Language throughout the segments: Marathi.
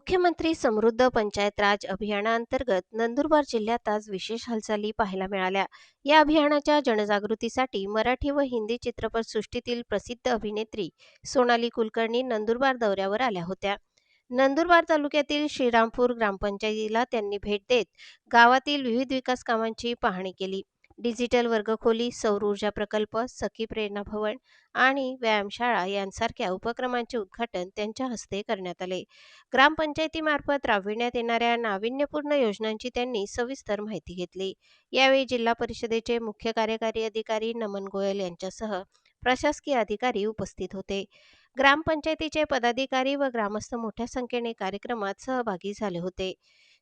मुख्यमंत्री समृद्ध पंचायत राज अभियानांतर्गत नंदुरबार जिल्ह्यात आज विशेष हालचाली पाहायला मिळाल्या। या अभियानाच्या जनजागृतीसाठी मराठी व हिंदी चित्रपटसृष्टीतील प्रसिद्ध अभिनेत्री सोनाली कुलकर्णी नंदुरबार दौऱ्यावर आल्या होत्या। नंदुरबार तालुक्यातील श्रीरामपूर ग्रामपंचायतीला त्यांनी भेट देत गावातील विविध विकास कामांची पाहणी केली। डिजिटल वर्गखोली, सौर ऊर्जा प्रकल्प, सखी प्रेरणा भवन आणि व्यायामशाळा यांसारख्या उपक्रमांचे उद्घाटन त्यांच्या हस्ते करण्यात आले। ग्रामपंचायतीमार्फत राबविण्यात येणाऱ्या नाविन्यपूर्ण योजनांची त्यांनी सविस्तर माहिती घेतली। यावेळी जिल्हा परिषदेचे मुख्य कार्यकारी अधिकारी नमन गोयल यांच्यासह प्रशासकीय अधिकारी उपस्थित होते। ग्रामपंचायतीचे पदाधिकारी व ग्रामस्थ मोठ्या संख्येने कार्यक्रमात सहभागी झाले होते।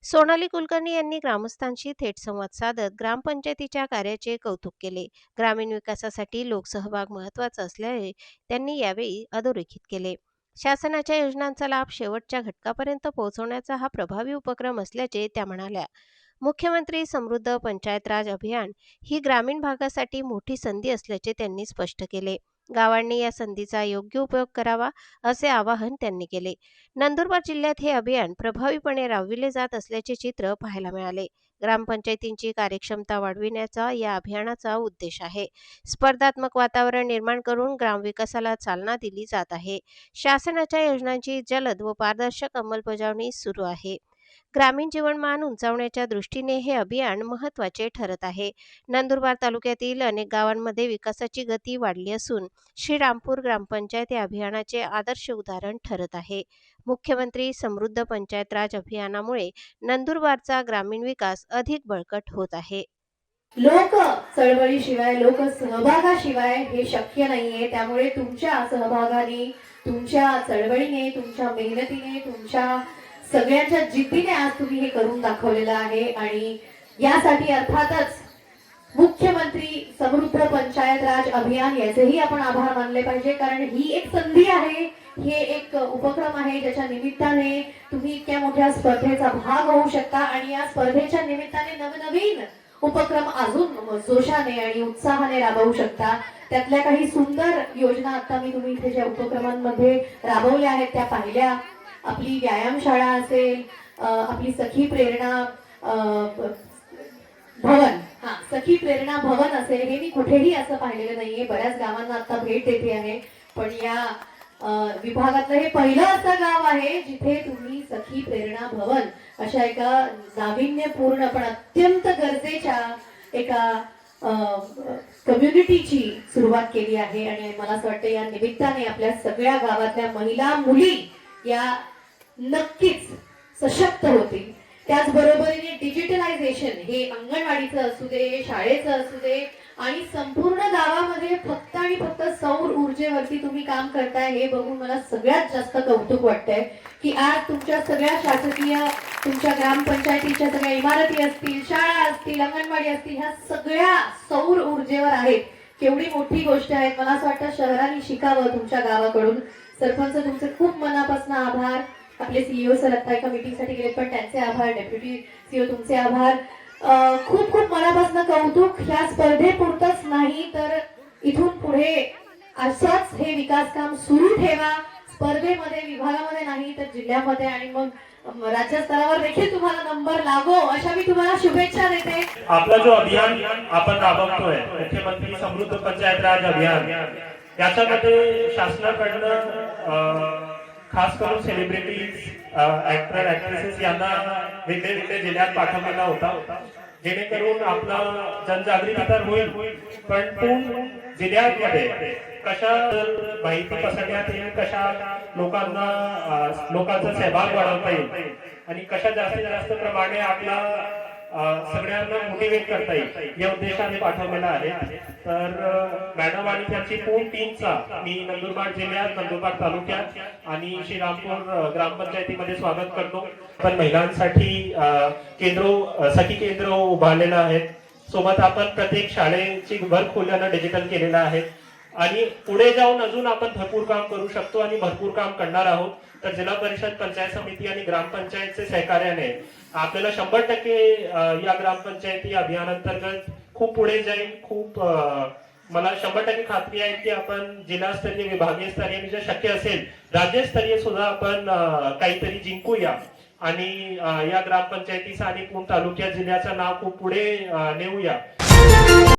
सोनाली कुलकर्णी यांनी ग्रामस्थांशी थेट संवाद साधत ग्रामपंचायतीच्या कार्याचे कौतुक केले। ग्रामीण विकासासाठी लोकसहभाग महत्त्वाचा असल्याचे त्यांनी यावेळी अधोरेखित केले। शासनाच्या योजनांचा लाभ शेवटच्या घटकापर्यंत पोहोचवण्याचा हा प्रभावी उपक्रम असल्याचे त्या म्हणाल्या। मुख्यमंत्री समृद्ध पंचायत राज अभियान ही ग्रामीण भागासाठी मोठी संधी असल्याचे त्यांनी स्पष्ट केले। गावांनी या संधीचा योग्य उपयोग करावा असे आवाहन त्यांनी केले। नंदुरबार जिल्ह्यात हे अभियान प्रभावीपणे राबविले जात असल्याचे चित्र पाहायला मिळाले। ग्रामपंचायतींची कार्यक्षमता वाढविण्याचा या अभियानाचा उद्देश आहे। स्पर्धात्मक वातावरण निर्माण करून ग्रामविकासाला चालना दिली जात आहे। शासनाच्या योजनांची जलद व पारदर्शक अंमलबजावणी सुरू आहे। ग्रामीण जीवनमान उंचावण्याच्या दृष्टीने हे अभियान महत्त्वाचे ठरत आहे। नंदुरबार तालुक्यातील अनेक गावांमध्ये विकासाची गती वाढली असून श्रीरामपूर ग्रामपंचायत या अभियानाचे आदर्श उदाहरण ठरत आहे। मुख्यमंत्री समृद्ध पंचायत राज अभियानामुळे नंदुरबारचा ग्रामीण विकास अधिक बळकट होत आहे। लोक चळवळीशिवाय, लोक सहभागाशिवाय हे शक्य नाहीये। त्यामुळे तुमच्या सहभागाने, तुमच्या चळवळीने, तुमच्या मेहनतीने, तुमच्या सगळ्यांच्या जिद्दीने आज तुम्ही हे करून दाखवलेलं आहे। आणि यासाठी अर्थातच मुख्यमंत्री समृद्ध पंचायत राज अभियान याचेही आपण आभार मानले पाहिजे, कारण ही एक संधी आहे, हे एक उपक्रम आहे ज्याच्या निमित्ताने तुम्ही इतक्या मोठ्या स्पर्धेचा भाग होऊ शकता आणि या स्पर्धेच्या निमित्ताने नवनवीन उपक्रम अजून जोशाने आणि उत्साहाने राबवू शकता। त्यातल्या काही सुंदर योजना आता मी तुम्ही इथे ज्या उपक्रमांमध्ये राबवल्या आहेत त्या पाहिल्या। आपली व्यायामशाळा असेल, आपली सखी प्रेरणा भवन, सखी प्रेरणा भवन असेल, हे मी कुठेही असं पाहिलेलं नाहीये। बऱ्याच गावांना आता भेट देते आहे, पण या विभागातलं हे पहिलं असं गाव आहे जिथे तुम्ही सखी प्रेरणा भवन अशा एका नाविन्यपूर्ण पण अत्यंत गरजेच्या एका कम्युनिटीची सुरुवात केली आहे। आणि मला असं वाटतं या निमित्ताने आपल्या सगळ्या गावातल्या महिला मुली या नक्कीच सशक्त होतील। त्याचबरोबरीने डिजिटलायझेशन हे अंगणवाडीचं असू दे, शाळेचं असू दे आणि संपूर्ण गावामध्ये फक्त आणि फक्त सौर ऊर्जेवरती तुम्ही काम करताय हे बघून मला सगळ्यात जास्त कौतुक वाटतंय की आज तुमच्या सगळ्या शासकीय, तुमच्या ग्रामपंचायतीच्या सगळ्या इमारती असतील, शाळा असतील, अंगणवाडी असतील, ह्या सगळ्या सौर ऊर्जेवर आहेत। केवढी मोठी गोष्ट आहे। मला असं वाटतं शहरांनी शिकावं तुमच्या गावाकडून। सरपंच तुमचे खूप मनापासून आभार। आपले सीईओ सर आता एका मीटिंगसाठी गेले पण त्यांचे आभार, डेप्युटी सीईओ तुमचे आभार। खूप खूप मनापासून कौतुक। ह्या स्पर्धेपुरतच नाही तर इथून पुढे असंच हे विकास काम सुरू ठेवा। स्पर्धेमध्ये, विभागामध्ये नाही तर जिल्ह्यामध्ये आणि मग राज्य स्तरावर देखील तुम्हाला नंबर लागो अशा मी तुम्हाला शुभेच्छा देते। आपला जो अभियान आपण राबवतोय मुख्यमंत्री समृद्ध पंचायत राज अभियान, याच्यामध्ये शासनाकडनं खास करून सेलिब्रिटीज, ऍक्टर, ऍक्ट्रेसेस यांना वेगवेगळ्या जिल्ह्यात पाठवलेला होता, जेणेकरून आपला जनजागृती तर होईल पण पूर्ण जिल्ह्यामध्ये कशा माहिती पसरण्यात येईल, कशा लोकांचा सहभाग वाढवता येईल आणि कशा जास्तीत जास्त प्रमाणे आपला सगळ्यांना मोटिवेट करता येईल या उद्देशाने पाठवलेला आहे। तर मॅडम आणि त्यांची पूर्ण टीमचा मी नंदुरबार जिल्ह्यात, नंदुरबार तालुक्यात आणि श्रीरामपूर ग्रामपंचायतीमध्ये स्वागत करतो। पण महिलांसाठी सखी केंद्र उभारलेलं आहे। सोबत आपण प्रत्येक शाळेची वर्गखोल्यांना डिजिटल केलेलं आहे आणि पुढे जाऊन अजून आपण भरपूर काम करू शकतो आणि भरपूर काम करणार आहोत। तर जिल्हा परिषद, पंचायत समिती आणि ग्रामपंचायतचे सहकार्याने आपल्याला 100% या ग्रामपंचायती अभियानांतर्गत खूप पुढे जाईल। खूप मला 100% खात्री आहे की आपण जिल्हास्तरीय, विभागीय स्तरीय, जे शक्य असेल राज्यस्तरीय सुद्धा आपण काहीतरी जिंकूया। आणि या ग्रामपंचायतीचं आणि पूर्ण तालुक्या जिल्ह्याचं नाव खूप पुढे नेऊया.